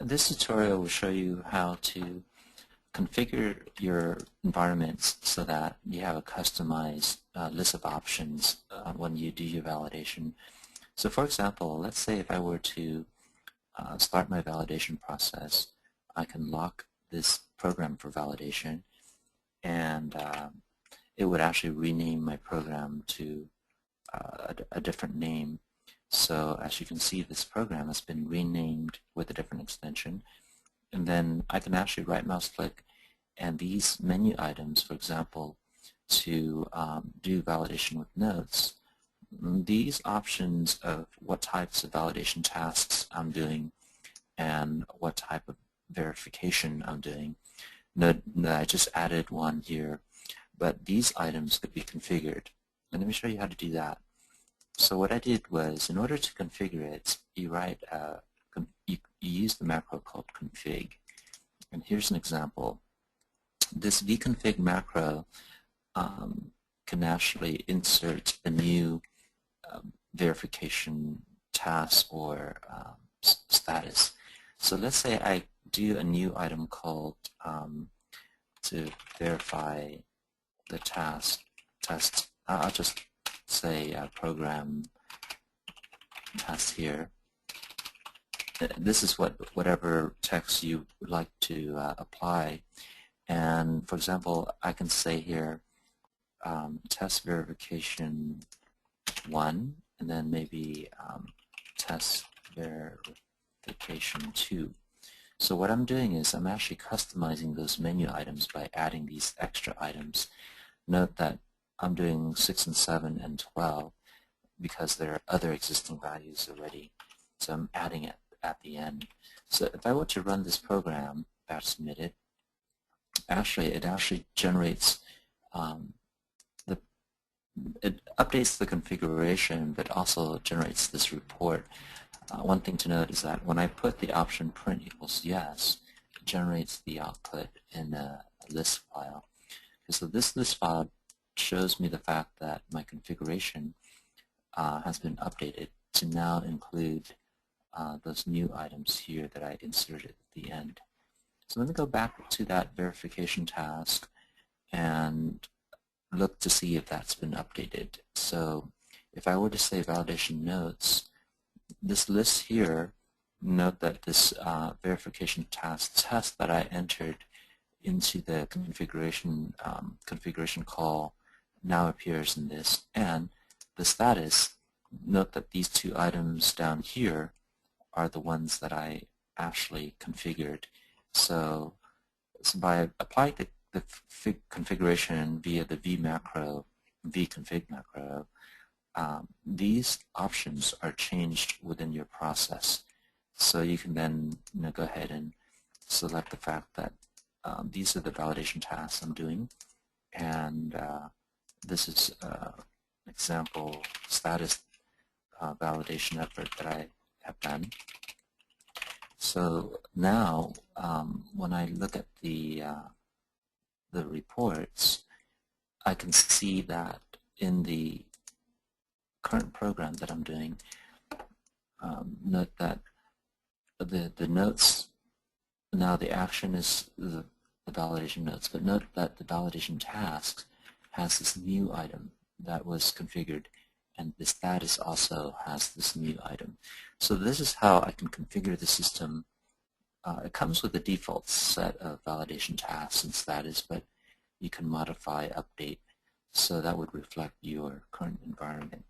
This tutorial will show you how to configure your environments so that you have a customized list of options when you do your validation. So for example, let's say if I were to start my validation process, I can lock this program for validation, and it would actually rename my program to a different name. So as you can see, this program has been renamed with a different extension. And then I can actually right mouse click, and these menu items, for example, to do validation with notes, these options of what types of validation tasks I'm doing and what type of verification I'm doing. Note that I just added one here, but these items could be configured. And let me show you how to do that. So what I did was, in order to configure it, you write you use the macro called config. And here's an example. This vconfig macro can actually insert a new verification task or status. So let's say I do a new item called to verify the test. I'll just say program test here. This is whatever text you would like to apply. And for example, I can say here test verification 1, and then maybe test verification 2. So what I'm doing is I'm actually customizing those menu items by adding these extra items. Note that I'm doing 6 and 7 and 12 because there are other existing values already. So I'm adding it at the end. So if I were to run this program, batch submitted, it actually generates it updates the configuration, but also generates this report. One thing to note is that when I put the option print equals yes, it generates the output in a list file. So this list file shows me the fact that my configuration has been updated to now include those new items here that I inserted at the end. So let me go back to that verification task and look to see if that's been updated. So if I were to say validation notes, this list here, note that this verification task test that I entered into the configuration call now appears in this, and the status, note that these two items down here are the ones that I actually configured. So by applying the configuration via the vconfig macro, these options are changed within your process. So you can then go ahead and select the fact that these are the validation tasks I'm doing, and this is example status validation effort that I have done. So now when I look at the reports, I can see that in the current program that I'm doing, note that the notes, now the action is the validation notes, but note that the validation task has this new item that was configured, and the status also has this new item. So this is how I can configure the system. It comes with a default set of validation tasks and status, but you can modify, update, so that would reflect your current environment.